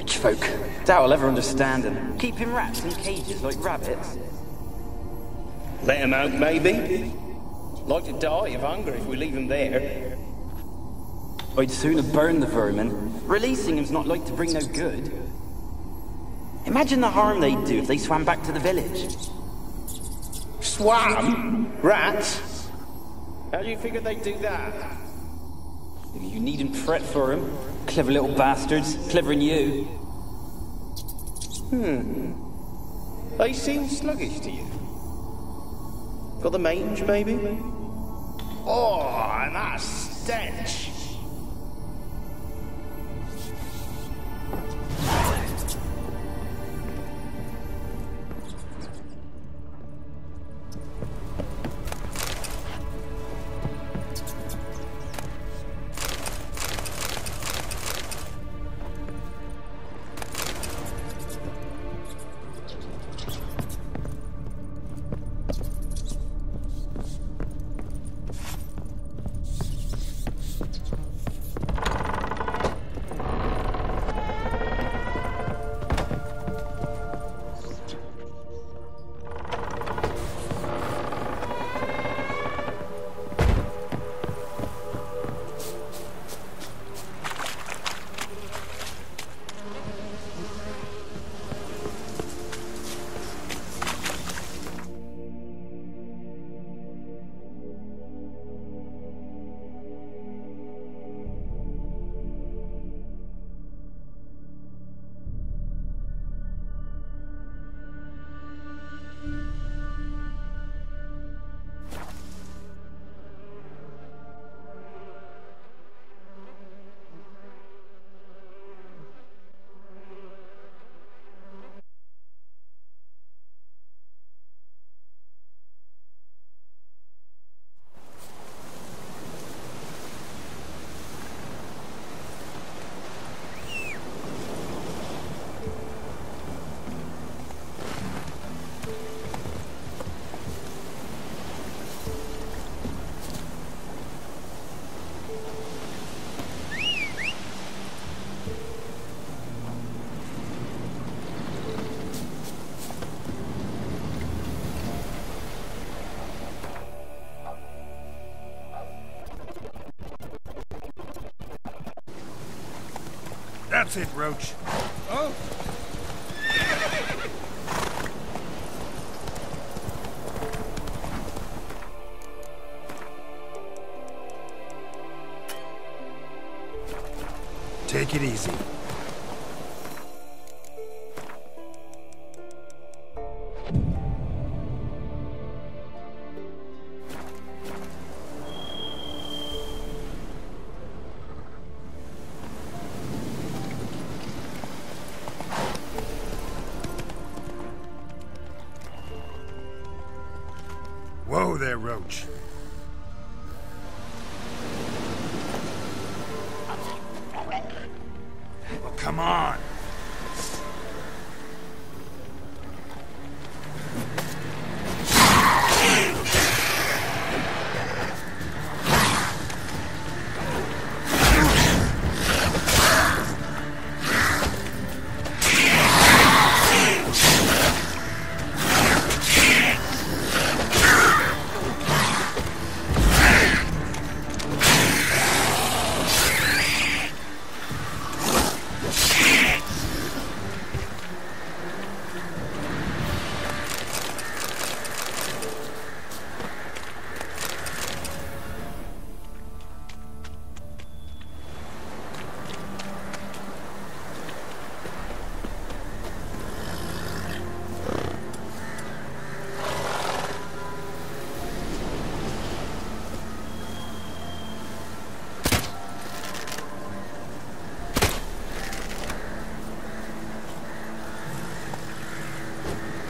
Rich folk. Doubt I'll ever understand them. Keeping rats in cages like rabbits. Let them out, maybe? Like to die of hunger if we leave them there. I'd sooner burn the vermin. Releasing them's not like to bring no good. Imagine the harm they'd do if they swam back to the village. Swam? Rats? How do you figure they'd do that? You needn't fret for them. Clever little bastards. Clever'n you. They seem sluggish to you. Got the mange, maybe? Oh, and that stench! That's it, Roach. Oh! Take it easy. Whoa there, Roach. Well, come on.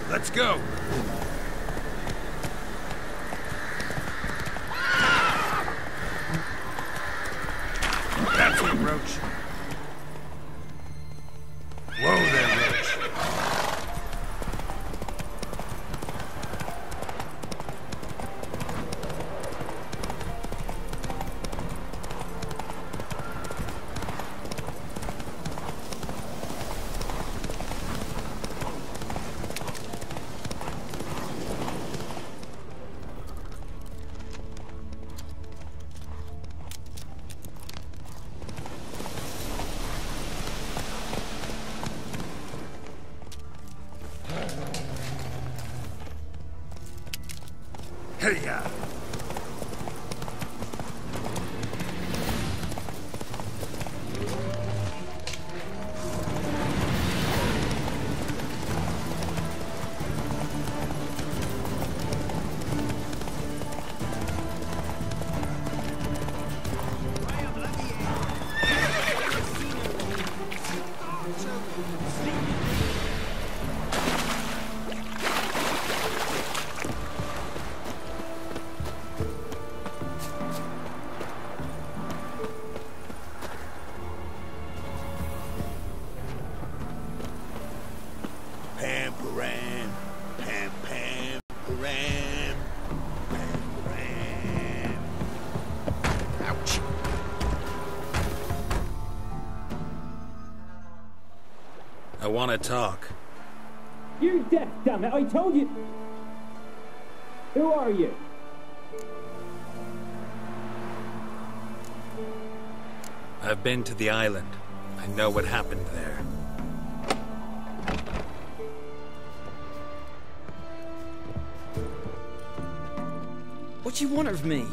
Let's go. That's it, Roach. Whoa there, Roach. Hey, ya! I want to talk. You're deaf, damn it! I told you. Who are you? I've been to the island. I know what happened there. What do you want of me?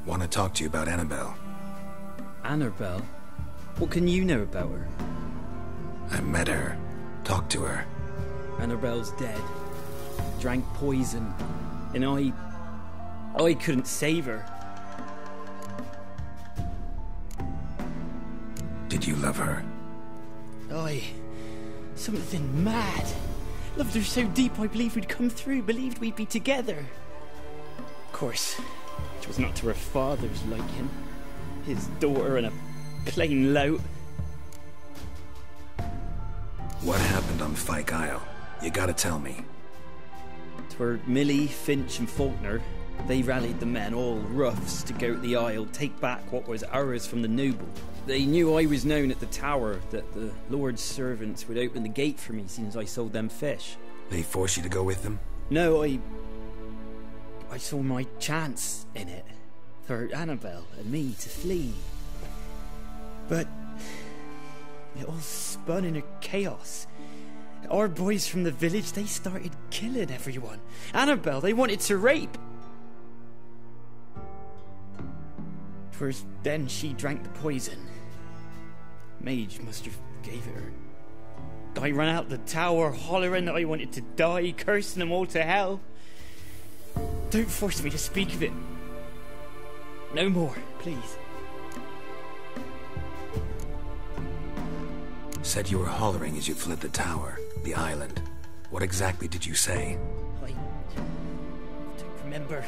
Want to talk to you about Annabelle. Annabelle? What can you know about her? I met her. Talked to her. Annabelle's dead. Drank poison. And I couldn't save her. Did you love her? Something mad. Loved her so deep I believed we'd come through, believed we'd be together. Of course, it was not to her father's liking. His daughter and a plain lout. What happened on Fyke Isle? You gotta tell me. 'Twere Millie, Finch and Faulkner. They rallied the men, all roughs, to go to the Isle, take back what was ours from the noble. They knew I was known at the tower, that the Lord's servants would open the gate for me since I sold them fish. They forced you to go with them? No, I saw my chance in it, for Annabelle and me to flee. But it all spun in a chaos. Our boys from the village, they started killing everyone. Annabelle, they wanted to rape. 'Twas then she drank the poison. Mage must have gave it her. I ran out the tower hollering that I wanted to die, cursing them all to hell. Don't force me to speak of it. No more, please. Said you were hollering as you fled the tower, the island. What exactly did you say? I don't remember.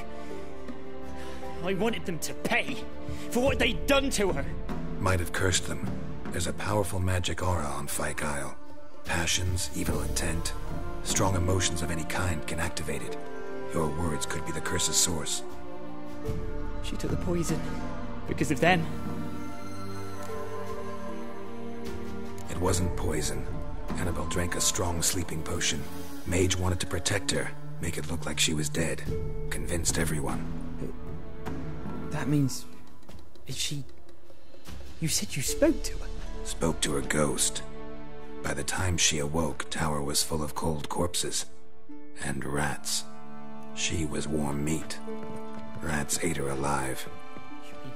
I wanted them to pay for what they'd done to her. Might have cursed them. There's a powerful magic aura on Fyke Isle. Passions, evil intent, strong emotions of any kind can activate it. Your words could be the curse's source. She took the poison because of them. It wasn't poison. Annabelle drank a strong sleeping potion. Mage wanted to protect her, make it look like she was dead. Convinced everyone. That means... is she... You said you spoke to her? Spoke to her ghost. By the time she awoke, tower was full of cold corpses. And rats. She was warm meat. Rats ate her alive. You mean...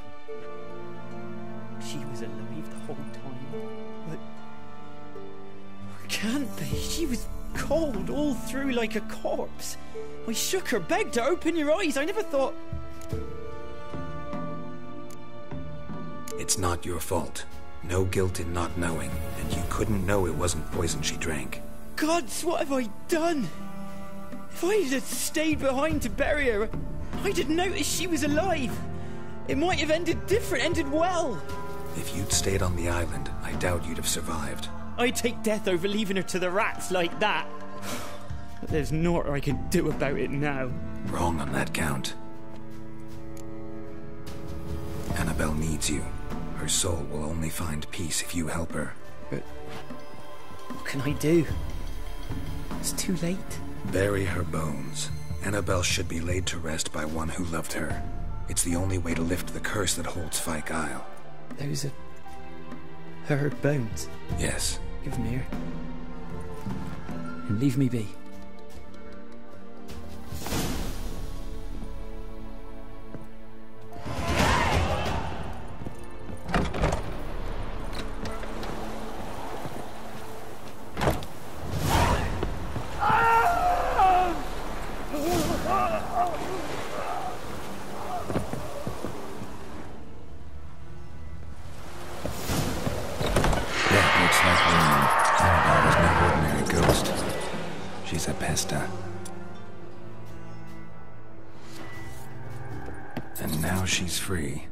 she was alive the whole time? But... can't be. She was cold all through like a corpse. I shook her, begged her, open your eyes. I never thought... It's not your fault. No guilt in not knowing, and you couldn't know it wasn't poison she drank. Gods, what have I done? If I had stayed behind to bury her, I'd have noticed she was alive. It might have ended different, ended well. If you'd stayed on the island, I doubt you'd have survived. I'd take death over leaving her to the rats like that. But there's naught I can do about it now. Wrong on that count. Annabelle needs you. Her soul will only find peace if you help her. But what can I do? It's too late. Bury her bones. Annabelle should be laid to rest by one who loved her. It's the only way to lift the curse that holds Fyke Isle. Those are... her bones? Yes. Give them here. and leave me be. She's a pesta. And now she's free.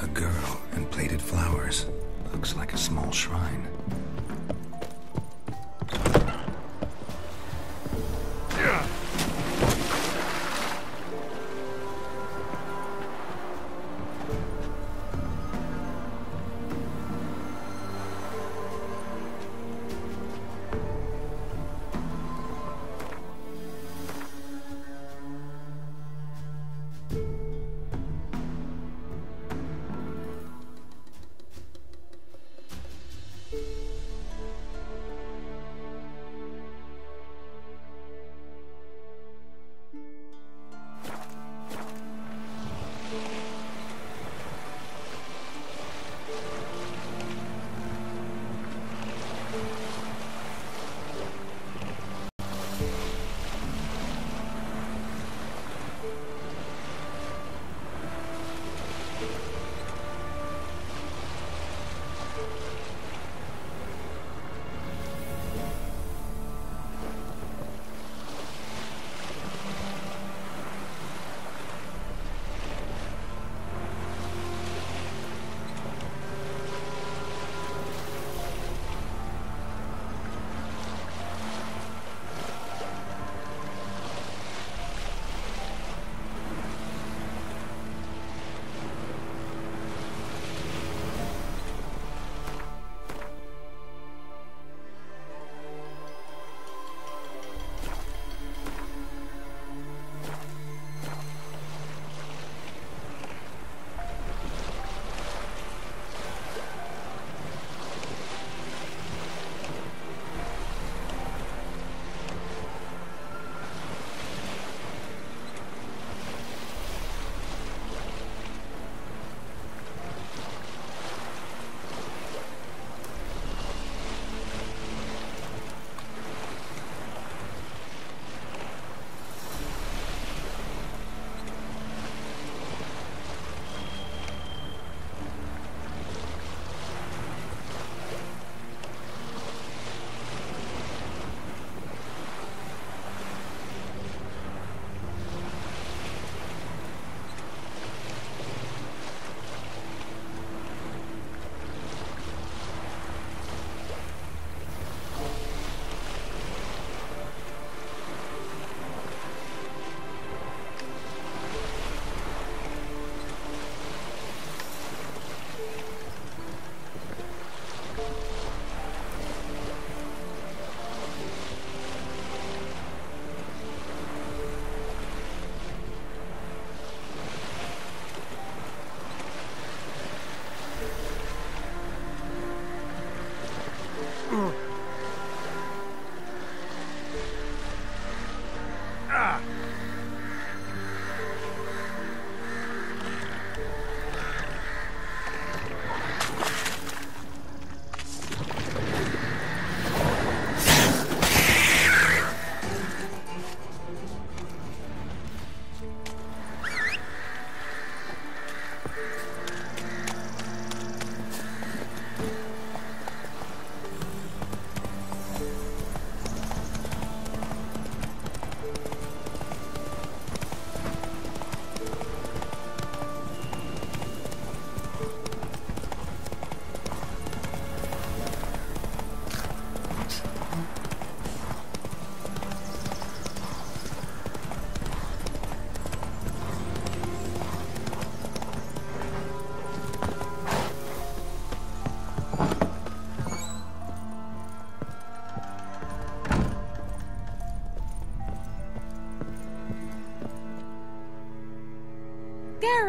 A girl in plated flowers. Looks like a small shrine.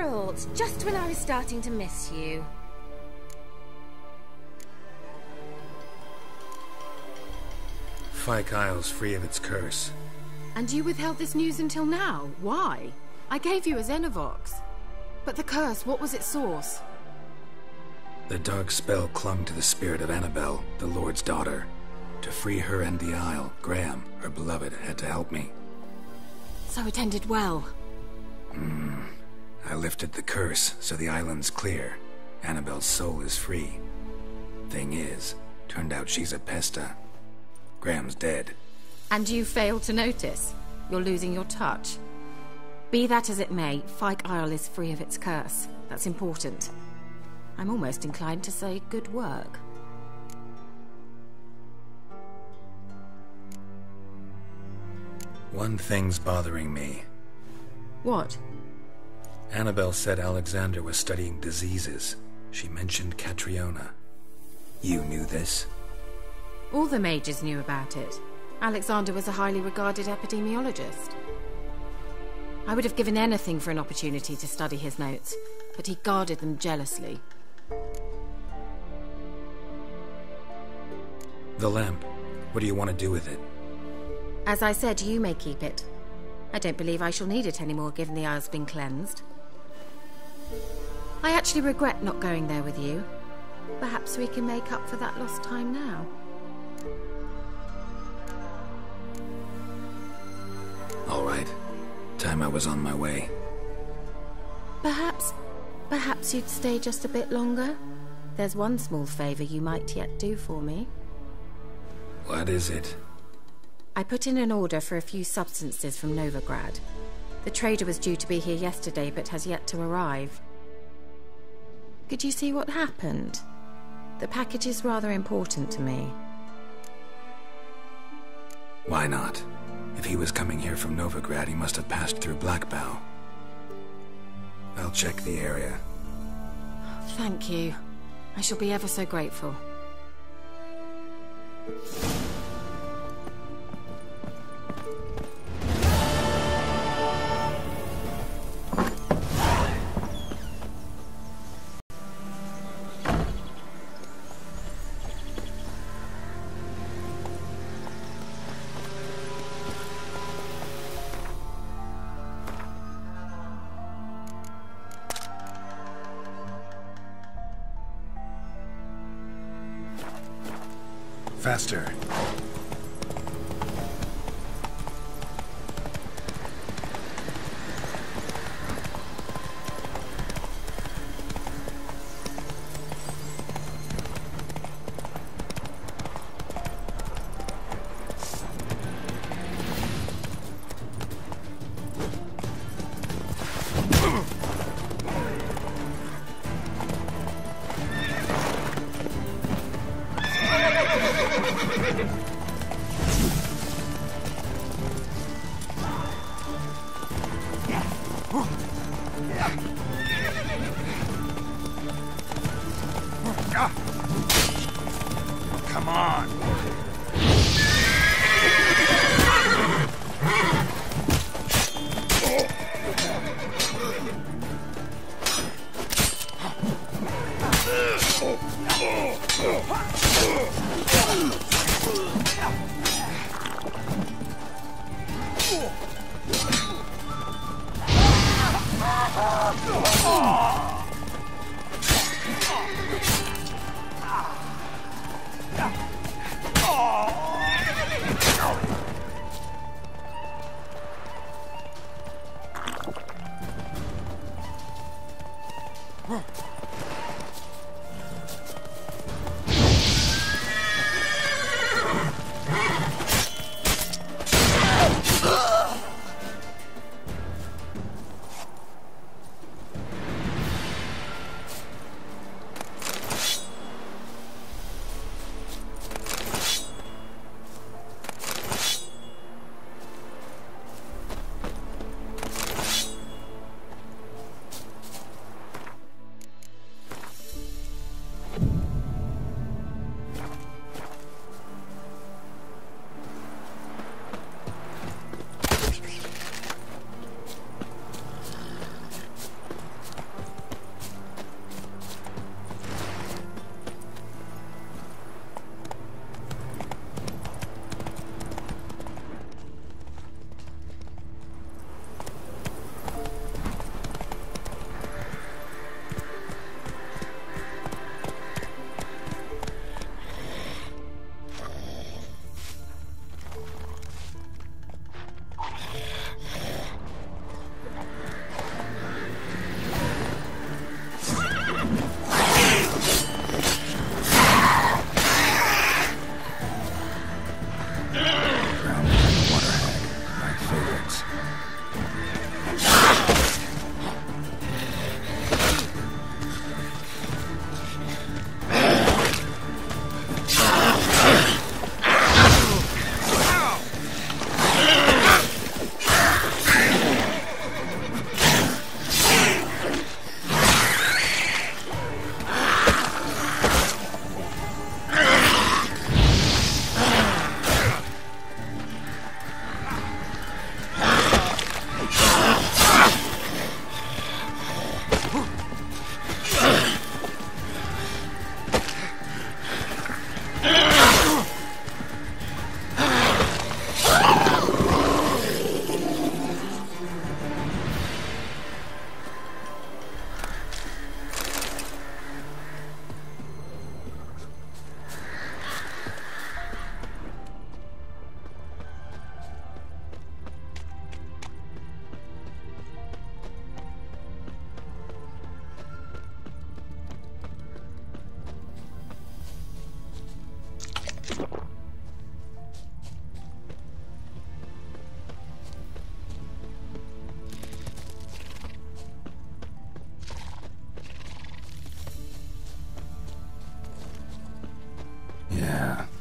Geralt, just when I was starting to miss you. Fyke Isle's free of its curse. And you withheld this news until now? Why? I gave you a Xenovox. But the curse, what was its source? The dark spell clung to the spirit of Annabelle, the Lord's daughter. To free her and the Isle, Graham, her beloved, had to help me. So it ended well. I lifted the curse, so the island's clear. Annabelle's soul is free. Thing is, turned out she's a pesta. Graham's dead. And you failed to notice? You're losing your touch. Be that as it may, Fyke Isle is free of its curse. That's important. I'm almost inclined to say good work. One thing's bothering me. What? Annabelle said Alexander was studying diseases. She mentioned Catriona. You knew this? All the mages knew about it. Alexander was a highly regarded epidemiologist. I would have given anything for an opportunity to study his notes, but he guarded them jealously. The lamp. What do you want to do with it? As I said, you may keep it. I don't believe I shall need it anymore, given the Isle's been cleansed. I actually regret not going there with you. Perhaps we can make up for that lost time now. All right. Time I was on my way. Perhaps you'd stay just a bit longer? There's one small favor you might yet do for me. What is it? I put in an order for a few substances from Novigrad. The trader was due to be here yesterday, but has yet to arrive. Could you see what happened? The package is rather important to me. Why not? If he was coming here from Novigrad, he must have passed through Blackbow. I'll check the area. Thank you. I shall be ever so grateful. Faster. Come on.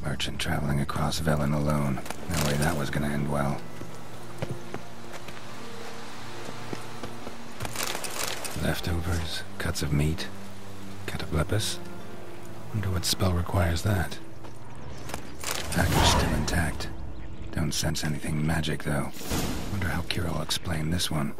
Merchant traveling across Velen alone. No way that was gonna end well. Leftovers, cuts of meat, cataplepis. Wonder what spell requires that. Package still intact. Don't sense anything magic though. Wonder how Kira will explain this one.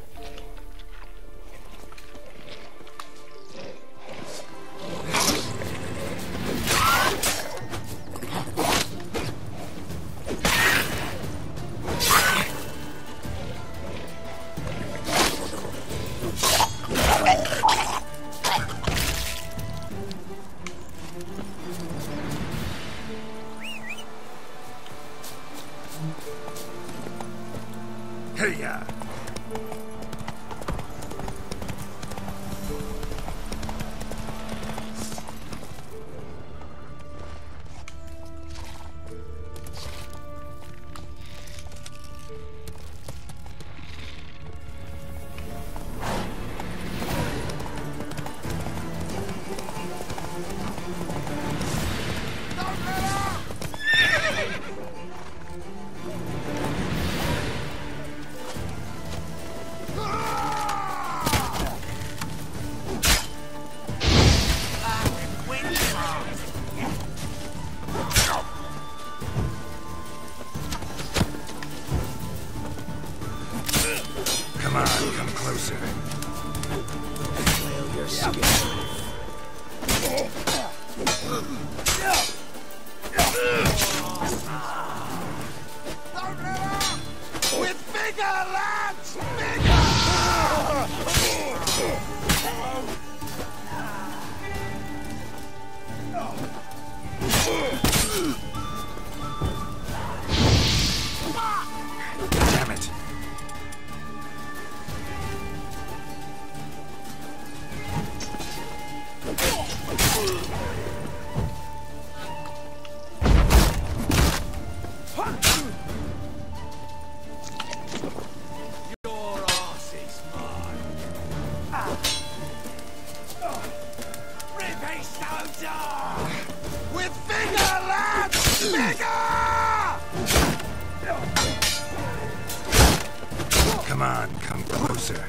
Hey-ya! Come on, come closer. Flail your skin. With bigger, lads! Bigger! Damn it. Your ass is mine. Rippy soldier! With bigger, lads! Bigger! Come on, come closer.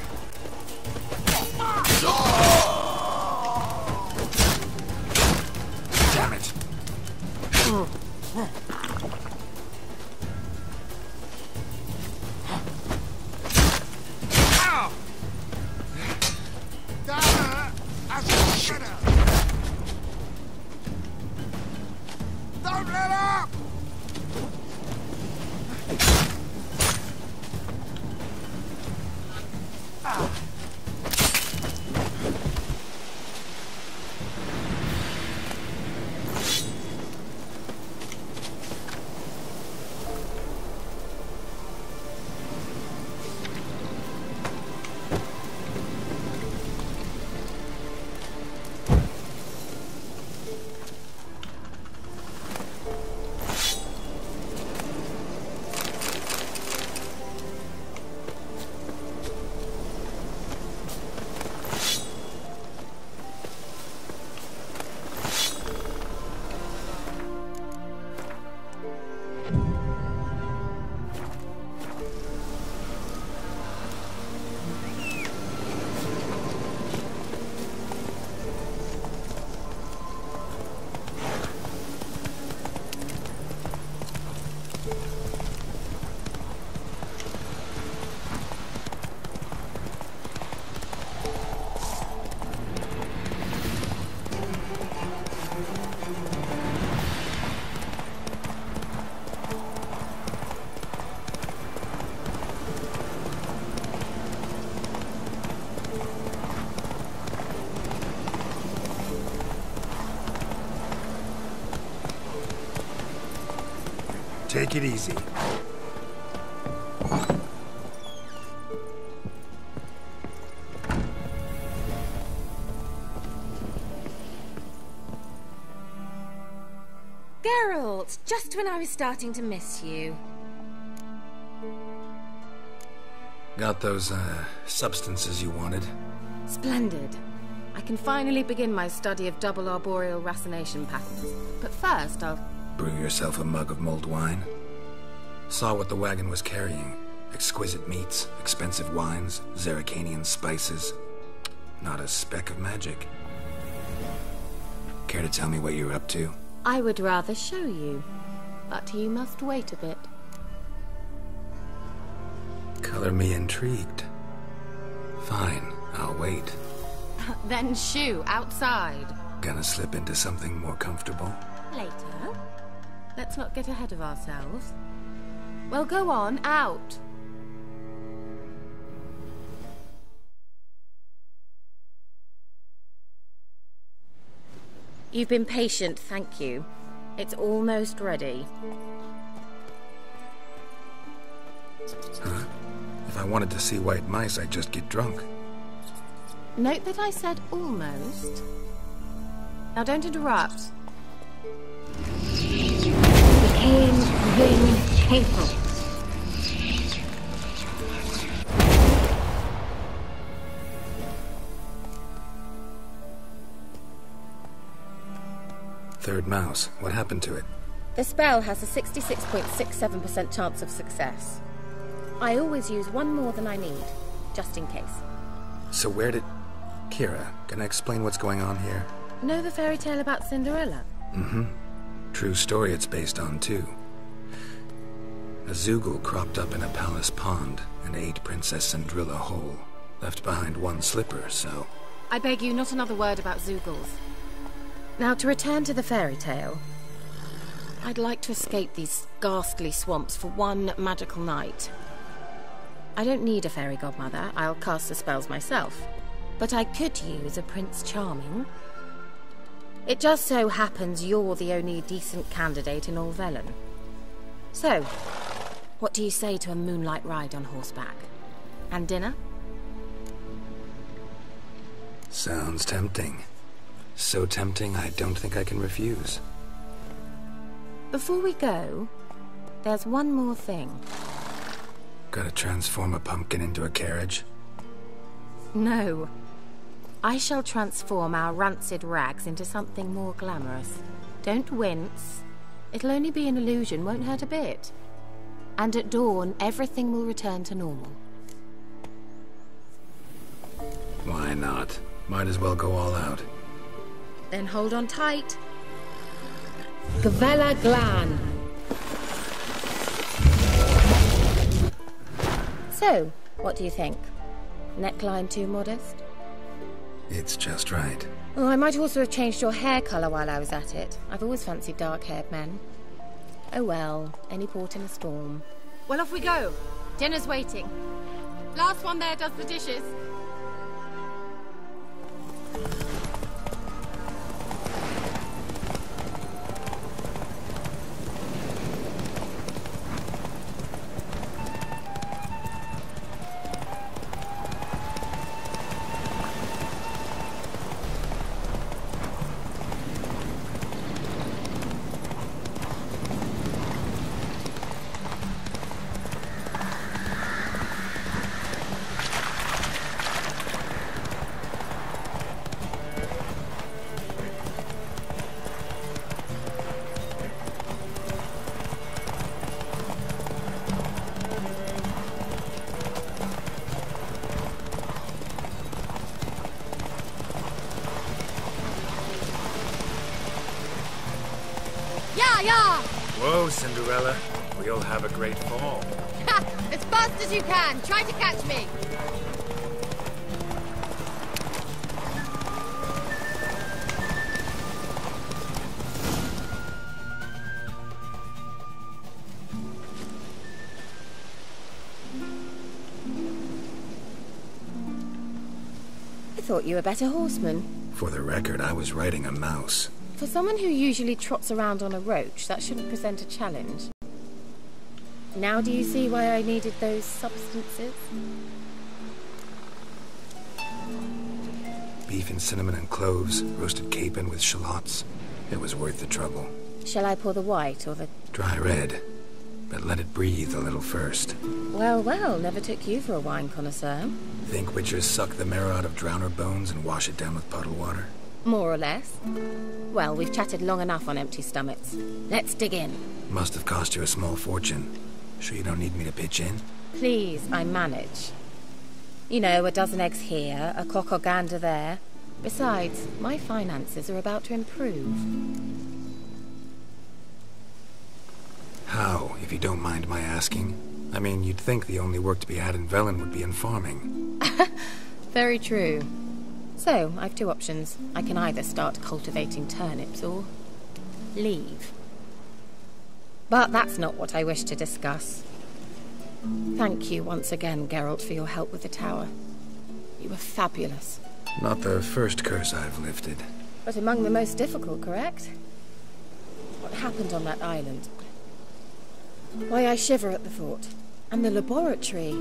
Damn it. Ow! That as a shitter! Don't let up! Take it easy. Geralt, just when I was starting to miss you. Got those, substances you wanted? Splendid. I can finally begin my study of double arboreal racination patterns. But first, I'll... Brew yourself a mug of mulled wine? Saw what the wagon was carrying. Exquisite meats, expensive wines, Zerrikanian spices. Not a speck of magic. Care to tell me what you're up to? I would rather show you, but you must wait a bit. Color me intrigued. Fine, I'll wait. Then shoo, outside. Gonna slip into something more comfortable? Later. Let's not get ahead of ourselves. Well, go on, out. You've been patient, thank you. It's almost ready. Huh? If I wanted to see white mice, I'd just get drunk. Note that I said almost. Now don't interrupt. Became wind painful. Third mouse. What happened to it? The spell has a 66.67% chance of success. I always use one more than I need, just in case. So where did... Kira, can I explain what's going on here? Know the fairy tale about Cinderella? Mm-hmm. True story it's based on, too. A Zoogle cropped up in a palace pond and ate Princess Cinderella whole. Left behind one slipper, so... I beg you, not another word about Zoogles. Now, to return to the fairy tale. I'd like to escape these ghastly swamps for one magical night. I don't need a fairy godmother, I'll cast the spells myself. But I could use a Prince Charming. It just so happens you're the only decent candidate in all Velen. So, what do you say to a moonlight ride on horseback? And dinner? Sounds tempting. So tempting, I don't think I can refuse. Before we go, there's one more thing. Gotta transform a pumpkin into a carriage? No. I shall transform our rancid rags into something more glamorous. Don't wince. It'll only be an illusion, won't hurt a bit. And at dawn, everything will return to normal. Why not? Might as well go all out. Then hold on tight. Gavella Glan. So, what do you think? Neckline too modest? It's just right. Oh, I might also have changed your hair colour while I was at it. I've always fancied dark-haired men. Oh well, any port in a storm. Well, off we go. Dinner's waiting. Last one there does the dishes. Whoa, Cinderella. We'll have a great fall. As fast as you can. Try to catch me. I thought you were a better horseman. For the record, I was riding a mouse. For someone who usually trots around on a roach, that shouldn't present a challenge. Now do you see why I needed those substances? Beef and cinnamon and cloves, roasted capon with shallots. It was worth the trouble. Shall I pour the white or the... Dry red, but let it breathe a little first. Well, well, never took you for a wine connoisseur. Think witchers suck the marrow out of drowner bones and wash it down with puddle water? More or less. Well, we've chatted long enough on empty stomachs. Let's dig in. Must have cost you a small fortune. Sure you don't need me to pitch in? Please, I manage. You know, a dozen eggs here, a cock or gander there. Besides, my finances are about to improve. How, if you don't mind my asking? I mean, you'd think the only work to be had in Velen would be in farming. Very true. So, I've two options. I can either start cultivating turnips or leave. But that's not what I wish to discuss. Thank you once again, Geralt, for your help with the tower. You were fabulous. Not the first curse I've lifted. But among the most difficult, correct? What happened on that island? Why, I shiver at the thought. And the laboratory.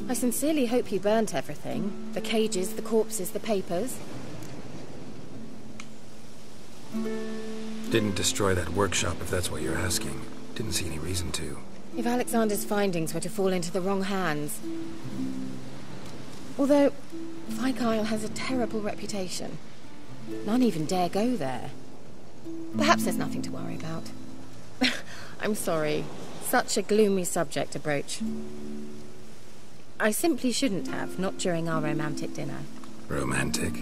I sincerely hope you burnt everything. The cages, the corpses, the papers. Didn't destroy that workshop, if that's what you're asking. Didn't see any reason to. If Alexander's findings were to fall into the wrong hands. Although, Vikyle has a terrible reputation. None even dare go there. Perhaps there's nothing to worry about. I'm sorry. Such a gloomy subject to broach. I simply shouldn't have, not during our romantic dinner. Romantic?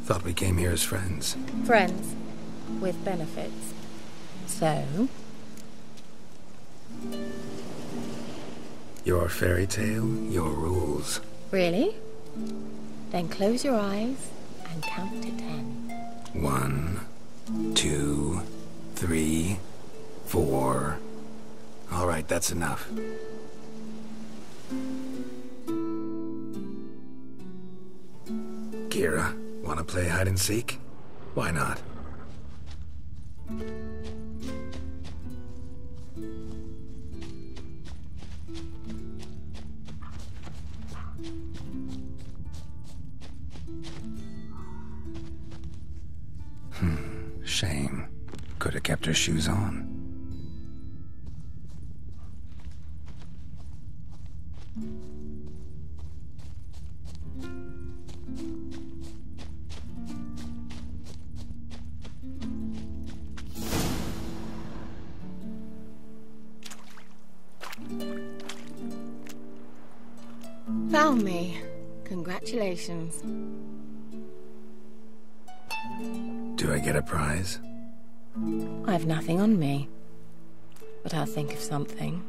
Thought we came here as friends. Friends. With benefits. So? Your fairy tale, your rules. Really? Then close your eyes and count to 10. 1, 2, 3, 4. All right, that's enough. Kira, want to play hide and seek? Why not? Shame. Could have kept her shoes on. Found me. Congratulations. Do I get a prize? I've nothing on me, but I'll think of something.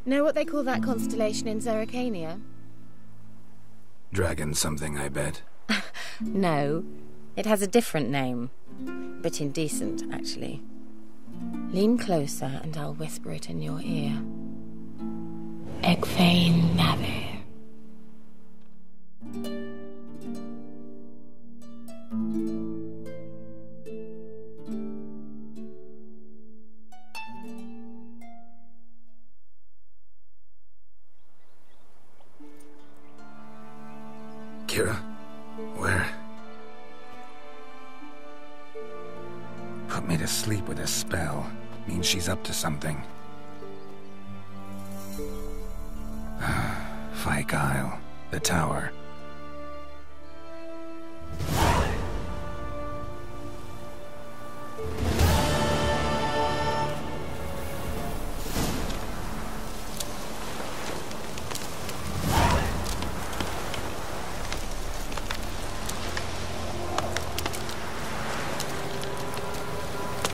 Know what they call that constellation in Zerrikania? Dragon something, I bet. No, it has a different name. Bit indecent, actually. Lean closer and I'll whisper it in your ear. Egfain Nave. Kira? Where? Put me to sleep with a spell. Means she's up to something. Vikyle, the tower.